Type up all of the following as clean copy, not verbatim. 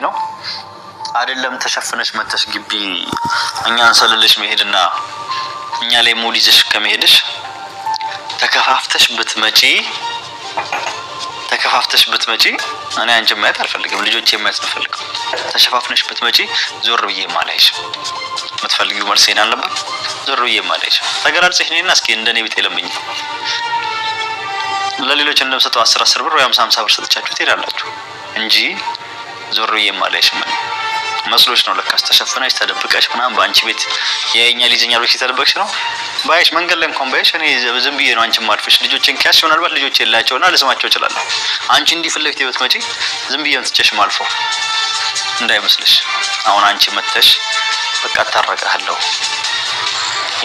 ነው አይደለም ተሸፍነሽ መተሽ ግቢ እኛን ሰልልሽ መሄድና እኛ ላይ ሙድ ይዘሽ ከመሄድሽ ተከፋፍተሽ ብትመጪ እኔ አንቺ ማየት አልፈልግም ልጆቼ ማየት አልፈልግም ተሸፋፍነሽ ብትመጪ ዞር ብዬ ማላይሽ የምትፈልጊው መልሴን አልነበር ዞር ብዬ ማላይሽ ተገራልጽሽ ነኝና እስኪ እንደኔ ቢጤ ለምኝ ለሌሎች እንደምሰጠው 10 ብር ወይ 50 ብር ሰጥቻችሁ ትሄዳላችሁ እንጂ ዞር ብዬ ማላይሽ መስሎሽ ነው ለካስ ተሸፍነሽ ተደብቀሽ ምናምን ባንቺ ቤት የኛ ልጅኛ ልጅ ተደብቀሽ ነው ባይሽ መንገድ ላይ እንኳን ባይሽ እኔ ዝም ብዬ ነው አንቺን ማልፈሽ ልጆችን ከያሽ ምናልባት ልጆች የላቸውና ለስማቸው ይችላል አንቺ እንዲህ ፍለፊት ይወት መጪ ዝም ብዬ እንትጨሽ ማልፎ እንዳይመስልሽ አሁን አንቺ መተሽ በቃ ታረጋለሁ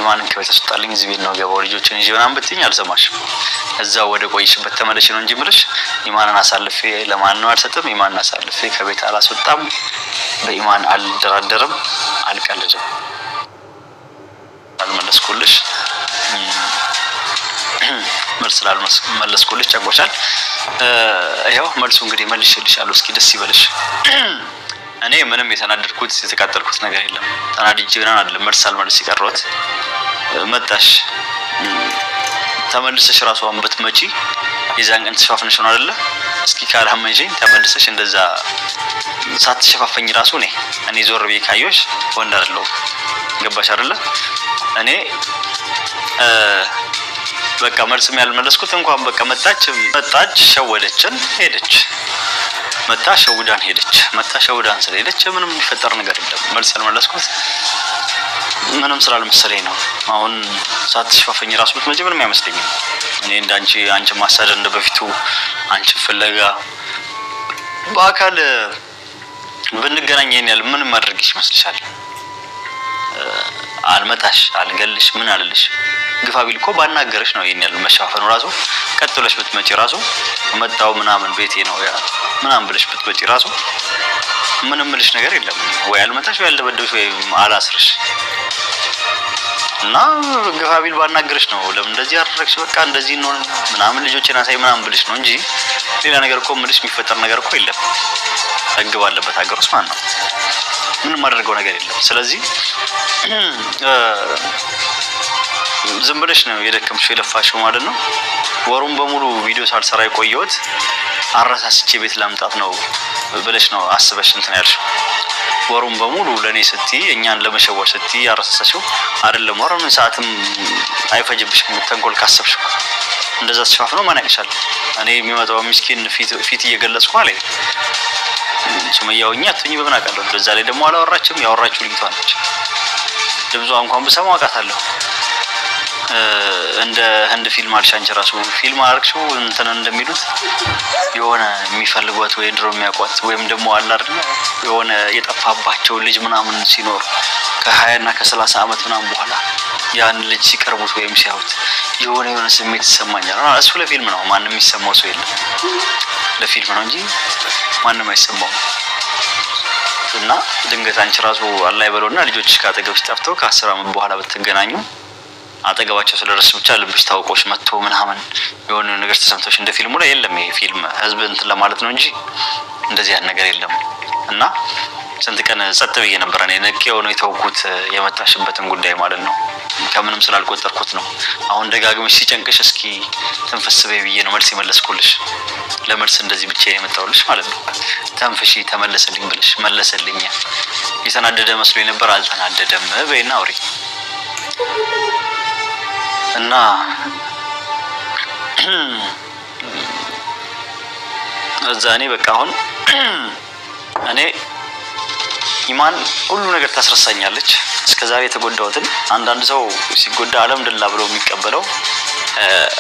ኢማንን ከቤት አስወጣልኝ እዚህ ቤት ነው ገባው ልጆችን ይዤ ምናምን ብትይኝ አልሰማሽም እዛው ወደ ቆይሽበት ተመለሽ ነው እንጂ ምልሽ ኢማንን አሳልፌ ለማን ነው አልሰጥም ኢማንን አሳልፌ ከቤት አላስወጣም በኢማን አልደራደርም አልቀልድም አልመለስኩልሽ መለስኩልሽ ጨንቆሻል ይሄው መልሱ እንግዲህ መልሽልሻለሁ እስኪ ደስ ይበልሽ እኔ ምንም የተናደድኩት የተቃጠልኩት ነገር የለም ተናድጄ ግን አይደለም መልስ ይቀርሮት መጣሽ ተመልሰሽ ራስዋን ብትመጪ የዛን ቀን ተሸፋፍነሽ ነው አይደለ እስኪ ካልሐመንጂኝ ተመልሰሽ እንደዛ ሳትሸፋፈኝ ራሱ እኔ ዞር ብዬ ካየሽ ወንድ አይደለሁ ገባሽ አይደለ እኔ በቃ መልስም ያልመለስኩት እንኳን በቃ መጣች ሸወደችን ሄደች መጣ ሸውዳን ስለሄደች ምንም የሚፈጠር ነገር የለም መልስ ያልመለስኩት ምንም ስላልመሰለኝ ነው አሁን ሳትሸፋፈኝ ራሱ ብትመጪ ምንም አይመስለኝም እኔ እንዳንቺ አንቺ ማሳደር እንደበፊቱ አንቺ ፍለጋ በአካል ብንገናኝ ያለ ምን ማድረግሽ ይመስልሻል አልመጣሽ አልገልሽ ምን አልልሽ ግፋቢል እኮ ባናገርሽ ነው ያለ መሻፈኑ ራሱ ቀጥለሽ ብትመጪ ራሱ መጣው ምናምን ቤቴ ነው ያ ምናምን ብለሽ ብትመጪ ራሱ ምንም ልሽ ነገር የለም ወይ አልመጣሽ ወይ አልደበደብሽ ወይ አላስርሽ እና ግፋቢል ባናገርሽ ነው ለምን እንደዚህ አደረግሽ በቃ እንደዚህ ነው ምናምን ልጆቼና ሳይ ምናምን ብለሽ ነው እንጂ ሌላ ነገር እኮ ምልሽ የሚፈጠር ነገር እኮ የለም ህግ ባለበት ሀገር ውስጥ ማን ነው ምንም ማድረገው ነገር የለም ስለዚህ ዝም ብለሽ ነው የደከምሽው የለፋሽው ማለት ነው ወሩን በሙሉ ቪዲዮ ሳልሰራ የቆየሁት አራሳስቼ ቤት ላምጣት ነው ብለሽ ነው አስበሽ እንትን ያልሽው ወሩን በሙሉ ለኔ ስትይ እኛን ለመሸወር ስትይ አራሳሳሽው አይደለም ወሩን ሰዓትም አይፈጅብሽም ተንኮል ካሰብሽ እንደዛ ተሻፍነው ማን ያቅሻል እኔ የሚመጣው ምስኪን ፊት እየገለጽኩ አለኝ ሱመያውኛ አትኝ በምን አቀለው በዛ ላይ ደግሞ አላወራችም ያወራችሁ ልጅቷ ነች ድምጿ እንኳን በሰማው አቃታለሁ እንደ ህንድ ፊልም አልሻንች ራሱ ፊልም አርክሽው እንትን እንደሚሉት የሆነ የሚፈልጓት ወይ ድሮ የሚያቋት ወይም ደግሞ አለ አይደል የሆነ የጠፋባቸው ልጅ ምናምን ሲኖር ከ20 እና ከ30 አመት ምናምን በኋላ ያን ልጅ ሲቀርቡት ወይም ሲያዩት የሆነ ስሜት ይሰማኛል እሱ ለፊልም ነው ማንንም የሚሰማው ሰው የለም ለፊልም ነው እንጂ ማንንም አይሰማው እና ድንገት አንቺ ራሱ አላህ ይበለውና ልጆችሽ ካጠገብሽ ጠፍተው ከ10 አመት በኋላ ብትገናኙ አጠገባቸው ስለደረስ ብቻ ልብሽ ታውቆሽ መጥቶ ምናምን የሆነ ነገር ተሰምቶሽ እንደ ፊልሙ ላይ የለም ይሄ ፊልም ህዝብ እንትን ለማለት ነው እንጂ እንደዚህ ያን ነገር የለም እና ስንት ቀን ጸጥ ብዬ ነበር እኔ ነቄው ነው የተውኩት የመጣሽበትን ጉዳይ ማለት ነው ከምንም ስላልቆጠርኩት ነው አሁን ደጋግመሽ ሲጨንቅሽ እስኪ ተንፈስበይ ብዬ ነው መልስ የመለስኩልሽ ለመልስ እንደዚህ ብቻ የመጣውልሽ ማለት ነው ተንፈሺ ተመለሰልኝ ብለሽ መለሰልኝ የተናደደ መስሎኝ ነበር አልተናደደም በይና አውሪ እና እዛኔ በቃ አሁን እኔ ኢማን ሁሉ ነገር ታስረሳኛለች እስከዛሬ የተጎዳሁትን አንዳንድ ሰው ሲጎዳ አልሐምዱሊላህ ብሎ የሚቀበለው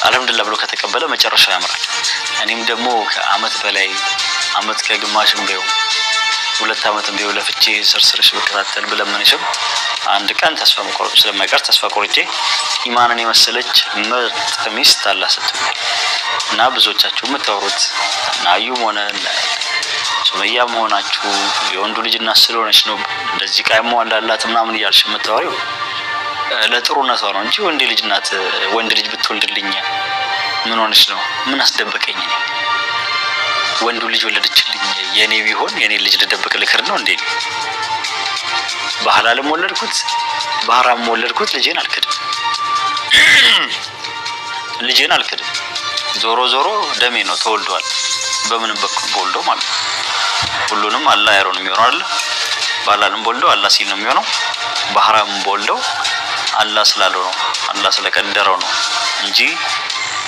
አልሐምዱሊላህ ብሎ ከተቀበለ መጨረሻው ያምራል እኔም ደግሞ ከአመት በላይ አመት ከግማሽም ቢው 2 አመትም ቢው ለፍቼ ስርስርሽ በከታተል ብለምንሽም አንድ ቀን ተስፋ መቆረጥ ስለማይቀር ተስፋ ቆርጬ ኢማንን የመሰለች ምርጥ ሚስት አላህ ሰጥቶኛል እና ብዙዎቻችሁ የምታወሩት ናዩም ሆነ ሱመያ መሆናችሁ የወንዱ ልጅና ስለሆነች ነው እንደዚህ ቃይሞ አላላት ምናምን ይያልሽ የምታወሪው ለጥሩነቷ ነው እንጂ ወንድ ልጅ ብትወልድልኝ ምን ሆነሽ ነው ምን አስደበቀኝ ወንዱ ልጅ ወለደችልኝ የኔ ቢሆን የኔ ልጅ ልደብቅ ልከ ነው እንዴ? በሐላልም ወለድኩት በሐራም ወለድኩት ልጄን አልክድም። ልጄን አልክድም። ዞሮ ዞሮ ደሜ ነው፣ ተወልዷል። በምንም በኩል ወልዶ ማለት ነው። ሁሉንም አላህ ያለው ነው የሚሆነው አይደል? በሐላልም ወልዶ አላህ ሲል ነው የሚሆነው። በሐራምም ወልዶ አላህ ስላለው ነው፣ አላህ ስለቀደረው ነው እንጂ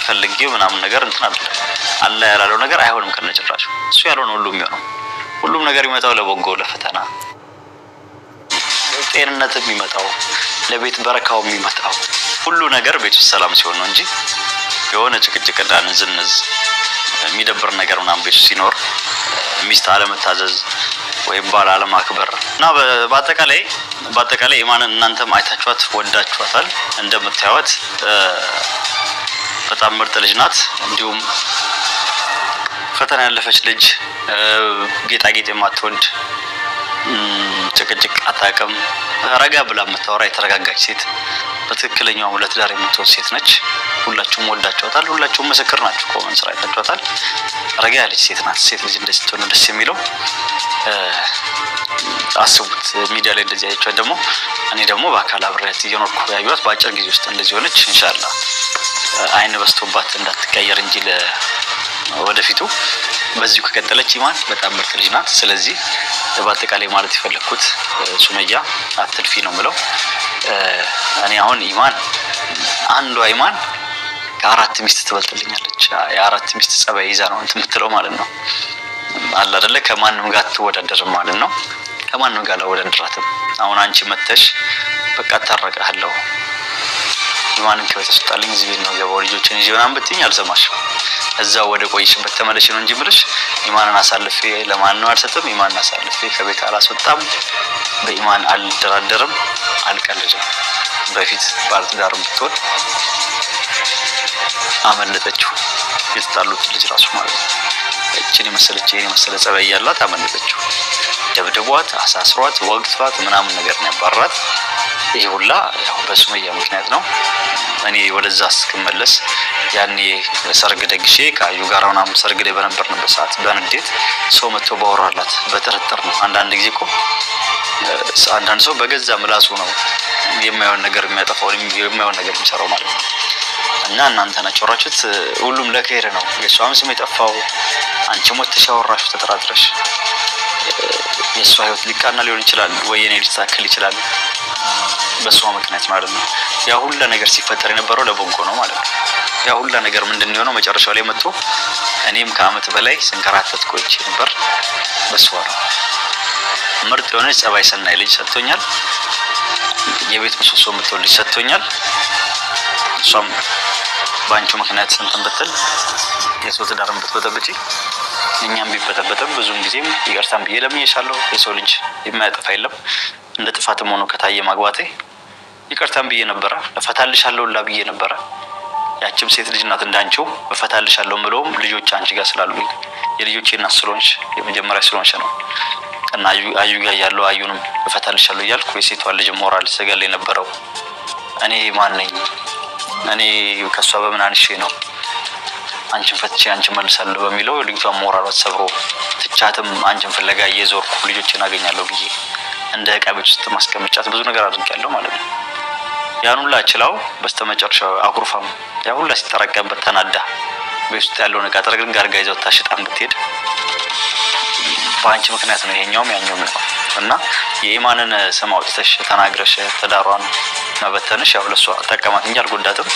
ፈልጌው ምናምን ነገር እንትን አይደለም። አላህ ያላለው ነገር አይሆንም ከነጭራሹ። እሱ ያለው ነው ሁሉ የሚሆነው። ሁሉም ነገር የሚመጣው ለበጎ ለፈተና፣ ጤንነት የሚመጣው ለቤት በረካው የሚመጣው ሁሉ ነገር ቤት ውስጥ ሰላም ሲሆን ነው እንጂ የሆነ ጭቅጭቅና ንዝንዝ የሚደብር ነገር ምናምን ቤት ሲኖር ሚስት አለመታዘዝ ወይም ባል አለማክበር እና በአጠቃላይ ኢማንን እናንተም አይታችኋት ወዳችኋታል። እንደምታዩት በጣም ምርጥ ልጅ ናት። እንዲሁም ፈተና ያለፈች ልጅ፣ ጌጣጌጥ የማትወድ ጭቅጭቅ አታውቅም፣ ረጋ ብላ የምታወራ የተረጋጋች ሴት፣ በትክክለኛው ለትዳር የምትወድ ሴት ነች። ሁላችሁም ወዳችኋታል። ሁላችሁም ምስክር ናችሁ። ኮመንት ስራ አይታችኋታል። ረጋ ያለች ሴት ናት። ሴት ልጅ እንደዚህ ስትሆን ደስ የሚለው አስቡት። ሚዲያ ላይ እንደዚህ አይቻት ደግሞ እኔ ደግሞ በአካል አብሬያት እየኖርኩ ያዩት በአጭር ጊዜ ውስጥ እንደዚህ ሆነች። ኢንሻአላህ አይን በስቶባት እንዳትቀየር እንጂ ወደፊቱ በዚሁ ከቀጠለች ኢማን በጣም ምርጥ ልጅ ናት። ስለዚህ በአጠቃላይ ማለት የፈለኩት ሱመያ አትልፊ ነው የምለው። እኔ አሁን ኢማን አንዷ ኢማን ከአራት ሚስት ትበልጥልኛለች። የአራት ሚስት ጸባይ ይዛ ነው እንትን የምትለው ማለት ነው። አለ አይደለ? ከማንም ጋር አትወዳደርም ማለት ነው። ከማንም ጋር አልወዳደራትም። አሁን አንቺ መተሽ በቃ ታረቀሃለሁ ኢማንን ከቤት አስወጣልኝ እዚህ ቤት ነው ገባው ልጆችን ይዤ ምናምን ብትይኝ አልሰማሽም። እዛው ወደ ቆይሽበት ተመለሽ ነው እንጂ ብለሽ ኢማንን አሳልፌ ለማን ነው አልሰጥም። ኢማንን አሳልፌ ከቤት አላስወጣም። በኢማን አልደራደርም፣ አልቀልድም። በፊት ባለትዳር ብትሆን አመለጠችው። የተጣሉት ልጅ ራሱ ማለት ነው። እቺን የመሰለ ጸባይ ያላት አመለጠችው። ደብድቧት፣ አሳስሯት፣ ወግቷት ምናምን ነገር ነው ያባራት። ይሄ ሁላ ያው በሱመያ ምክንያት ነው። እኔ ወደዛ እስክመለስ ያኔ ሰርግ ደግሼ ከአዩ ጋር ምናምን ሰርግ ላይ በነበርንበት ሰዓት በንዴት ሰው መጥቶ ባወራላት በጥርጥር ነው። አንዳንድ ጊዜ እኮ አንዳንድ ሰው በገዛ ምላሱ ነው የማይሆን ነገር የሚያጠፋው የማይሆን ነገር የሚሰራው ማለት ነው። እና እናንተ ናችሁ ወራችሁት። ሁሉም ለከይር ነው። የሷም ስም የጠፋው አንቺ ሞተሽ አወራሽው ተጠራጥረሽ የሷ ህይወት ሊቃና ሊሆን ይችላል ወይ የኔ ሊሳከል ይችላል በሷ ምክንያት ማለት ነው። ያ ሁሉ ነገር ሲፈጠር የነበረው ለበጎ ነው ማለት ነው። ያ ሁሉ ነገር ምንድነው የሆነው? መጨረሻው ላይ መጥቶ እኔም ከአመት በላይ ስንከራተት ቆይቼ ነበር። በሷ ነው ምርጥ የሆነ ጸባይ ሰናይ ልጅ ሰጥቶኛል። የቤት ምሰሶ የምትወልድ ልጅ ሰጥቶኛል። እሷም ባንቺ ምክንያት እንትን ብትል የሰው ትዳርን ብትበጠብጪ እኛም ቢበጠበጥም ብዙም ጊዜም ይቅርታም ብዬ ለምኜሻለሁ። የሰው ልጅ የማያጠፋ የለም። እንደ ጥፋትም ሆኖ ከታየ ማግባቴ ይቅርታም ብዬ ነበረ፣ እፈታልሻለሁ ላ ብዬ ነበረ። ያቺም ሴት ልጅ ናት እንዳንቺው እፈታልሻለሁ ብለውም ልጆች አንቺ ጋር ስላሉኝ የልጆቼ እናት ስለሆንሽ የመጀመሪያ ስለሆንሽ ነው። እና አዩ ጋር ያለው አዩንም እፈታልሻለሁ እያልኩ የሴቷን ልጅ ሞራል ስገል የነበረው እኔ ማን ነኝ? እኔ ከሷ በምን አንሼ ነው አንቺን ፈትቼ አንቺን መልሳለሁ በሚለው ልጅቷን ሞራሏ ሰብሮ ትቻትም አንቺን ፍለጋ እየዞርኩ ልጆችን አገኛለሁ ብዬ እንደ ዕቃ ቤት ውስጥ ማስቀመጫት ብዙ ነገር አድርጌያለሁ ማለት ነው። ያን ሁላ ችላው በስተመጨረሻው አኩርፋም ያ ሁላ ሲጠራቀምበት ተናዳ ቤት ውስጥ ያለውን ዕቃ ጠርግን ጋር ጋይዘው ታሽጣም ብትሄድ በአንቺ ምክንያት ነው ይሄኛውም ያኛውም ነው። እና የኢማንን ስም አውጥተሽ ተናግረሽ ተዳሯን መበተንሽ ያው ለሷ ተቀማት እንጂ አልጎዳትም።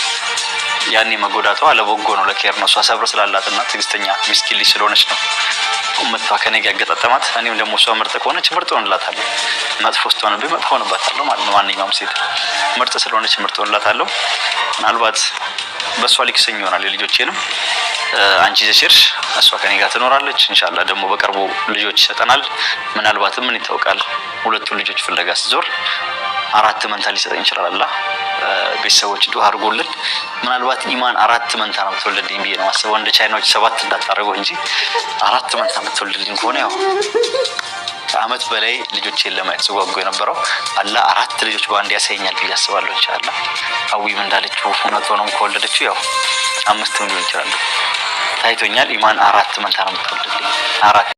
ያኔ መጎዳቷ ለበጎ ነው፣ ለከይር ነው። እሷ ሰብር ስላላትና ትግስተኛ ምስኪን ልጅ ስለሆነች ነው ኡመቷ ከኔ ጋር ያገጣጠማት። እኔም ደግሞ እሷ ምርጥ ከሆነች ምርጥ ሆንላታለሁ፣ መጥፎ ስትሆንብኝ መጥፎ ሆንባታለሁ ማለት ነው። ማንኛውም ሴት ምርጥ ስለሆነች ምርጥ ሆንላታለሁ። ምናልባት በሷ ሊክሰኝ ይሆናል የልጆቼንም አንቺ ዘሽርሽ እሷ ከኔ ጋር ትኖራለች። ኢንሻአላህ ደግሞ በቅርቡ ልጆች ይሰጠናል። ምናልባት ምን ይታወቃል ሁለቱ ልጆች ፍለጋ ሲዞር አራት መንታ ሊሰጠኝ ይችላል አላህ። ቤተሰቦች ዱዓ አድርጉልን። ምናልባት ኢማን አራት መንታ ነው ተወልደልኝ ብዬ ነው ማሰበው። እንደ ቻይናዎች 7 እንዳታረገው እንጂ አራት መንታ ተወልደልኝ ከሆነ ያው ከአመት በላይ ልጆችን ለማየት ተጓጉ የነበረው አላህ አራት ልጆች በአንድ ያሳየኛል ብዬ አስባለሁ። ኢንሻአላህ አዊም እንዳለችው እውነት ሆኖም ከወለደችው ያው 5 ሊሆን ይችላል ታይቶኛል። ኢማን አራት መንታ ነው ተወልደልኝ አራት